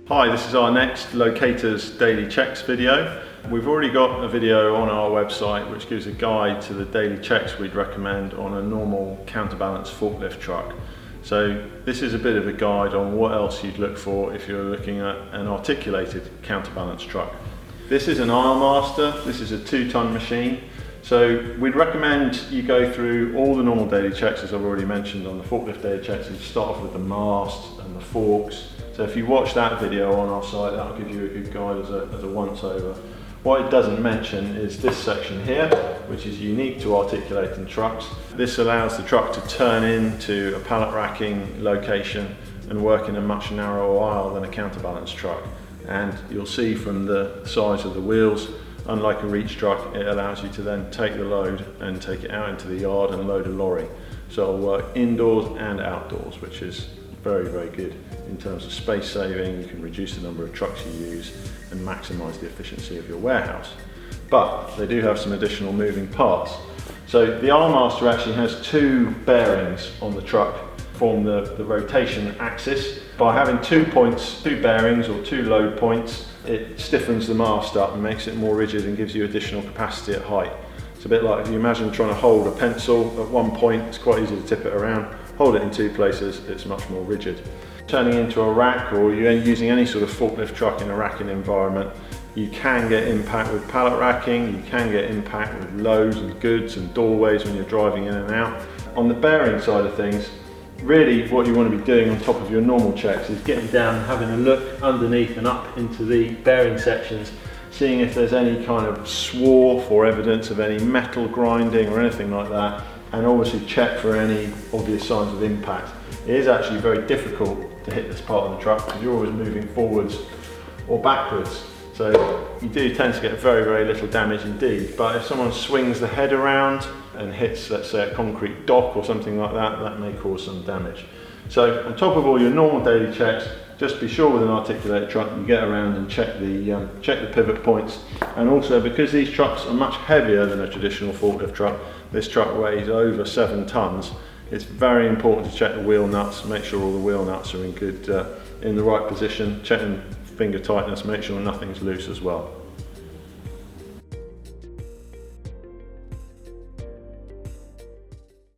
Hi, this is our next Locators daily checks video. We've already got a video on our website which gives a guide to the daily checks we'd recommend on a normal counterbalance forklift truck. So this is a bit of a guide on what else you'd look for if you're looking at an articulated counterbalance truck. This is an aisle master. This is a 2-ton machine. So we'd recommend you go through all the normal daily checks, as I've already mentioned on the forklift daily checks, and start off with the mast and the forks. So if you watch that video on our site, that'll give you a good guide as a once over. What it doesn't mention is this section here, which is unique to articulating trucks. This allows the truck to turn into a pallet racking location and work in a much narrower aisle than a counterbalance truck. And you'll see from the size of the wheels, unlike a reach truck, it allows you to then take the load and take it out into the yard and load a lorry. So it'll work indoors and outdoors, which is very, very good in terms of space saving. You can reduce the number of trucks you use and maximise the efficiency of your warehouse. But they do have some additional moving parts. So the aisle master actually has 2 bearings on the truck, form the rotation axis. By having 2 points, 2 bearings or 2 load points, it stiffens the mast up and makes it more rigid and gives you additional capacity at height. It's a bit like if you imagine trying to hold a pencil at one point, it's quite easy to tip it around. Hold it in 2 places, it's much more rigid. Turning into a rack, or you're using any sort of forklift truck in a racking environment, you can get impact with pallet racking, you can get impact with loads and goods and doorways when you're driving in and out. On the bearing side of things, really what you want to be doing on top of your normal checks is getting down and having a look underneath and up into the bearing sections, seeing if there's any kind of swarf or evidence of any metal grinding or anything like that, and obviously check for any obvious signs of impact. It is actually very difficult to hit this part of the truck because you're always moving forwards or backwards. So you do tend to get very, very little damage indeed. But if someone swings the head around and hits, let's say, a concrete dock or something like that, that may cause some damage. So on top of all your normal daily checks, just be sure with an articulated truck you get around and check the pivot points. And also, because these trucks are much heavier than a traditional forklift truck, this truck weighs over 7 tons. It's very important to check the wheel nuts, make sure all the wheel nuts are in the right position, check them finger tightness, make sure nothing's loose as well.